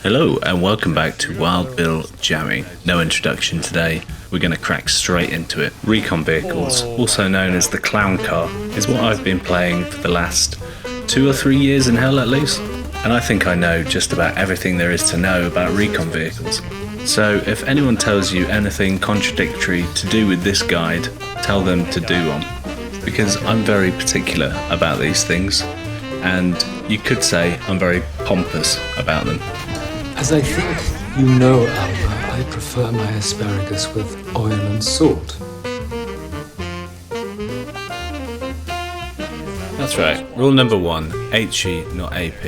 Hello and welcome back to Wild Bill Jamming. No introduction today, we're going to crack straight into it. Recon Vehicles, also known as the Clown Car, is what I've been playing for the last 2 or 3 years in hell at least. And I think I know just about everything there is to know about Recon Vehicles. So if anyone tells you anything contradictory to do with this guide, tell them to do one. Because I'm very particular about these things, and you could say I'm very pompous about them. As I think you know, Alma, I prefer my asparagus with oil and salt. That's right. Rule number 1, HE, not AP.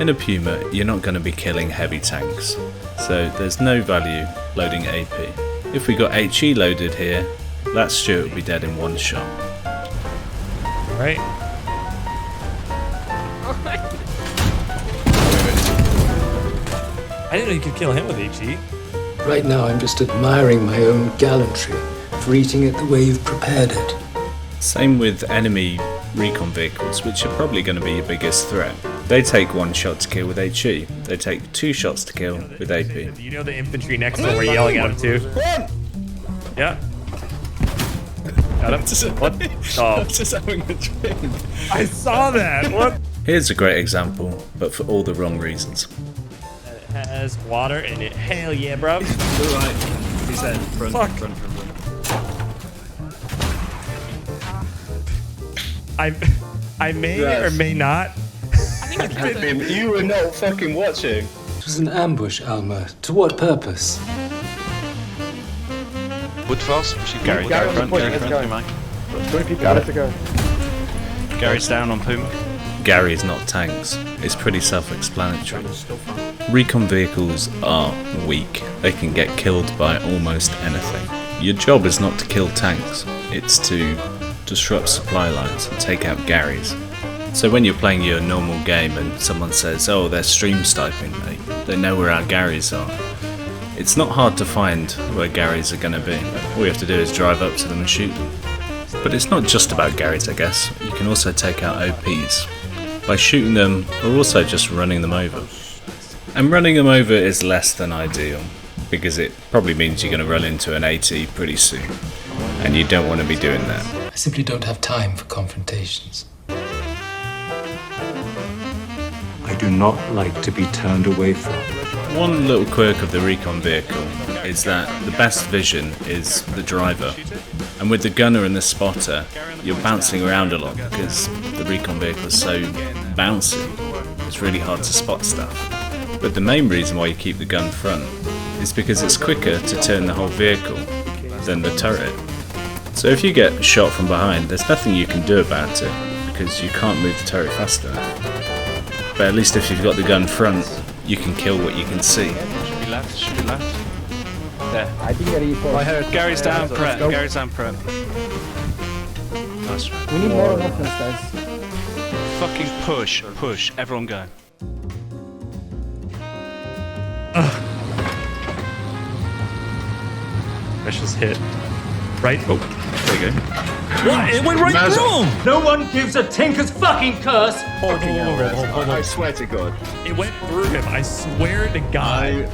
In a Puma, you're not going to be killing heavy tanks, so there's no value loading AP. If we got HE loaded here, that Stuart would be dead in one shot. Right. I didn't know you could kill him with HE. Right now I'm just admiring my own gallantry for eating it the way you've prepared it. Same with enemy recon vehicles, which are probably going to be your biggest threat. They take 1 shot to kill with HE. They take 2 shots to kill with AP. You know the infantry next door were yelling at him too? Yeah. Got him. What? Oh. Just having a drink. I saw that. What? Here's a great example, but for all the wrong reasons. It has water in it. Hell yeah, bro. Right. He said front, Fuck. front. I may or may not. You were not fucking watching. It was an ambush, Alma. To what purpose? Woodfast, shoot Gary. Gary Front, on the Gary point, front, let's you go. Mike. 20 people left to go. Gary's down on Puma. Gary's not tanks. It's pretty self-explanatory. Recon vehicles are weak. They can get killed by almost anything. Your job is not to kill tanks, it's to disrupt supply lines and take out Garys. So when you're playing your normal game and someone says, oh, they're stream sniping, they know where our Garys are. It's not hard to find where Garys are going to be. All you have to do is drive up to them and shoot them. But it's not just about Garys, I guess. You can also take out OPs by shooting them or also just running them over. And running them over is less than ideal, because it probably means you're going to run into an AT pretty soon, and you don't want to be doing that. I simply don't have time for confrontations. I do not like to be turned away from. One little quirk of the Recon vehicle is that the best vision is the driver, and with the gunner and the spotter you're bouncing around a lot because the Recon vehicle is so bouncy, it's really hard to spot stuff. But the main reason why you keep the gun front is because it's quicker to turn the whole vehicle than the turret. So if you get shot from behind, there's nothing you can do about it because you can't move the turret fast enough. But at least if you've got the gun front, you can kill what you can see. Should be left, should be left. There. I think that he I heard Gary's down prep, go. Gary's down prep. Nice. We need more on offense, guys. Fucking push, everyone go. Precious hit. Right? Oh, there you go. What? It went right through him! No one gives a tinker's fucking curse. Hold on. I swear to God. It went through him. I swear to God.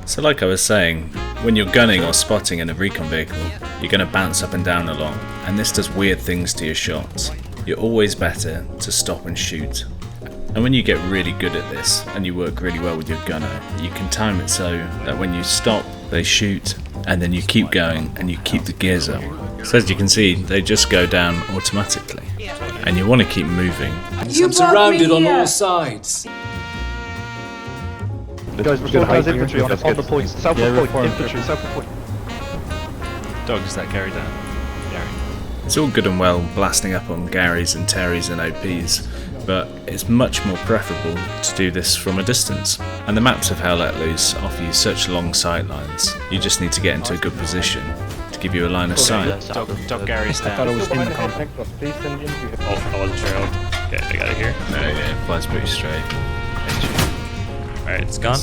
So like I was saying, when you're gunning or spotting in a recon vehicle, you're going to bounce up and down a lot, and this does weird things to your shots. You're always better to stop and shoot. And when you get really good at this, and you work really well with your gunner, you can time it so that when you stop, they shoot, and then you keep going, and you keep the gears up. So as you can see, they just go down automatically. And you want to keep moving. I'm surrounded on all sides. Guys, restore guys infantry on the point. South of point. Infantry, south of point. Dog, is that Gary down? Gary. It's all good and well blasting up on Garys and Terrys and OPs, but it's much more preferable to do this from a distance. And the maps of Hell Let Loose offer you such long sight lines, you just need to get into a good position to give you a line of sight. Dog Gary's I thought it down. was in the tank. Please send infantry. Oh, I wasn't sure. Okay, I got it here. No, yeah, it flies pretty straight. Alright, it's gone.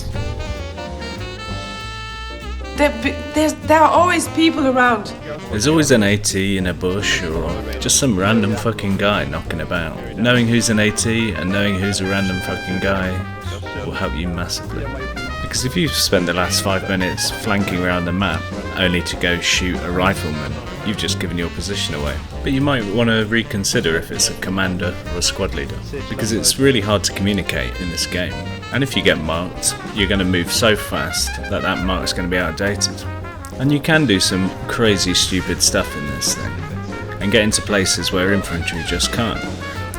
There are always people around. There's always an AT in a bush or just some random fucking guy knocking about. Knowing who's an AT and knowing who's a random fucking guy will help you massively. Because if you spend the last 5 minutes flanking around the map only to go shoot a rifleman, you've just given your position away. But you might want to reconsider if it's a commander or a squad leader, because it's really hard to communicate in this game. And if you get marked, you're going to move so fast that that mark's going to be outdated. And you can do some crazy stupid stuff in this thing, and get into places where infantry just can't.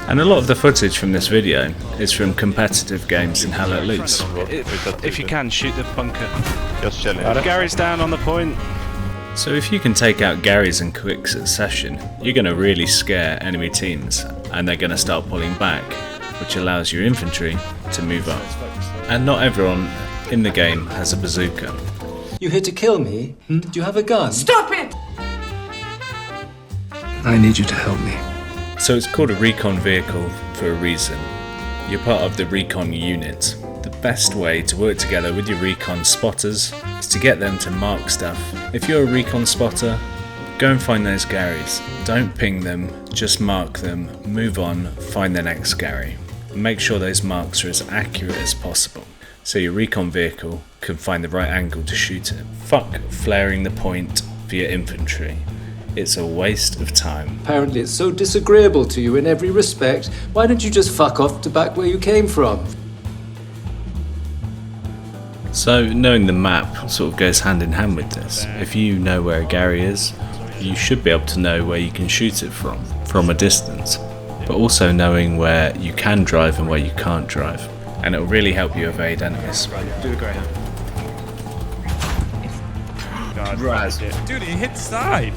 And a lot of the footage from this video is from competitive games in Hell Let Loose. If you can, shoot the bunker. Just chilling. Gary's down on the point. So if you can take out Garys in quick succession, you're going to really scare enemy teams, and they're going to start pulling back, which allows your infantry to move up. And not everyone in the game has a bazooka. You here to kill me? Do you have a gun? Stop it! I need you to help me. So it's called a Recon Vehicle for a reason. You're part of the Recon unit. The best way to work together with your Recon spotters is to get them to mark stuff. If you're a Recon spotter, go and find those Garys. Don't ping them, just mark them, move on, find the next Gary. And make sure those marks are as accurate as possible, so your Recon Vehicle can find the right angle to shoot it. Fuck flaring the point for your infantry. It's a waste of time. Apparently it's so disagreeable to you in every respect. Why don't you just fuck off to back where you came from? So knowing the map sort of goes hand in hand with this. If you know where a Gary is, you should be able to know where you can shoot it from a distance. But also knowing where you can drive and where you can't drive. And it'll really help you evade enemies. Do the Greyhound. God, dude, it hit the side.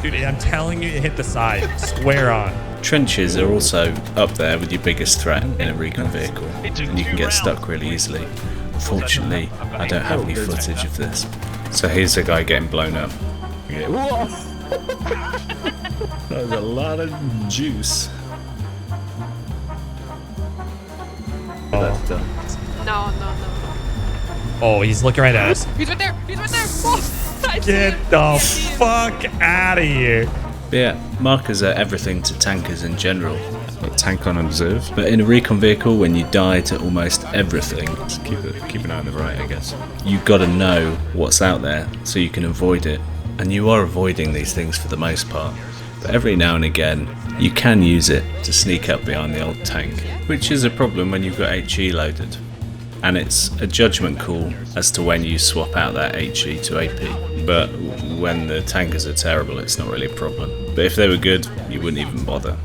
Dude, I'm telling you, it hit the side. Swear on. Trenches are also up there with your biggest threat in a Recon Vehicle, and you can get stuck really easily. Unfortunately, I don't have any footage of this. So here's a guy getting blown up. That was a lot of juice. No. Oh, he's looking right at us. He's right there. Oh, Get the fuck out of here. But yeah, markers are everything to tankers in general. Like tank on observe. But in a Recon Vehicle, when you die to almost everything, just keep an eye on the right, I guess. You've got to know what's out there so you can avoid it. And you are avoiding these things for the most part. But every now and again, you can use it to sneak up behind the old tank, which is a problem when you've got HE loaded. And it's a judgment call as to when you swap out that HE to AP. But when the tankers are terrible, it's not really a problem. But if they were good, you wouldn't even bother.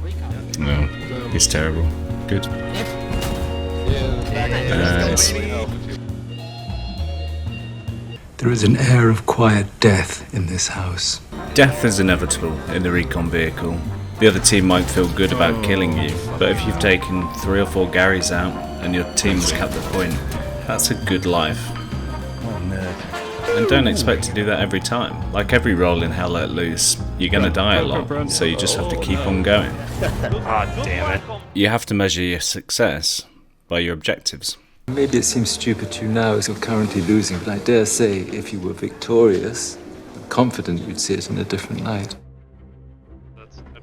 No, it's terrible. Good. There is an air of quiet death in this house. Death is inevitable in the Recon Vehicle. The other team might feel good about killing you, but if you've taken 3 or 4 Garys out and your team's cut the point, that's a good life. Oh, nerd. And don't expect to do that every time. Like every role in Hell Let Loose, you're gonna die a lot, so you just have to keep on going. Ah, damn it. You have to measure your success by your objectives. Maybe it seems stupid to you now as you're currently losing, but I dare say if you were victorious, I'm confident you'd see it in a different light.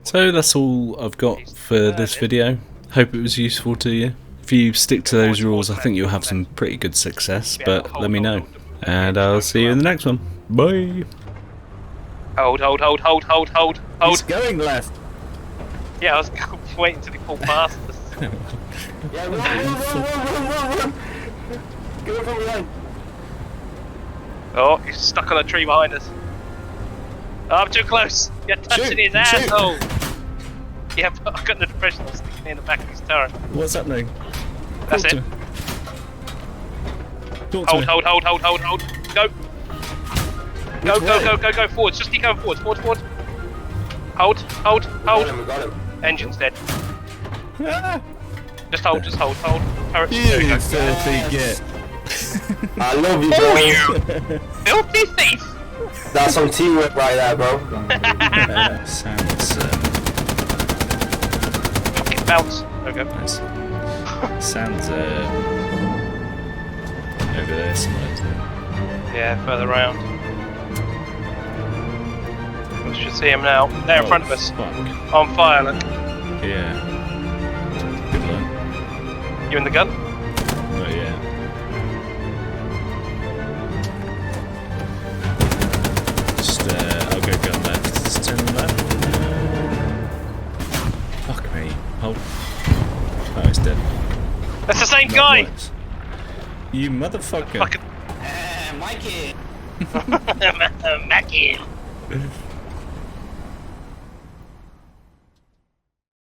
So that's all I've got for this video. Hope it was useful to you. If you stick to those rules, I think you'll have some pretty good success, but let me know. And I'll see you in the next one. Bye! Hold. He's going left. Yeah, I was waiting till he pulled past us. Yeah, run. Go from behind. Oh, he's stuck on a tree behind us. Oh, I'm too close. You're touching his asshole. Yeah, but I've got the depression of sticking in the back of his turret. What's happening? That's it. Hold. Go. Forwards. Just keep going forwards. Forward. Hold. Got him. Engine's dead. Just hold. Turret. You filthy git. I love you, bro. Filthy thief. That's some teamwork right there, bro. Sounds Fucking bounce. Okay. nice. Sounds over there somewhere, isn't it? Yeah, further round. We should see him now. They're in front of us. Fuck. On fire, look. Yeah. You in the gun? Oh yeah. Just, I'll go gun left. Just turn left. Fuck me. Oh. Oh, he's dead. That's the same Not guy! worse. You motherfucker. Fucking Mikey. Mackie.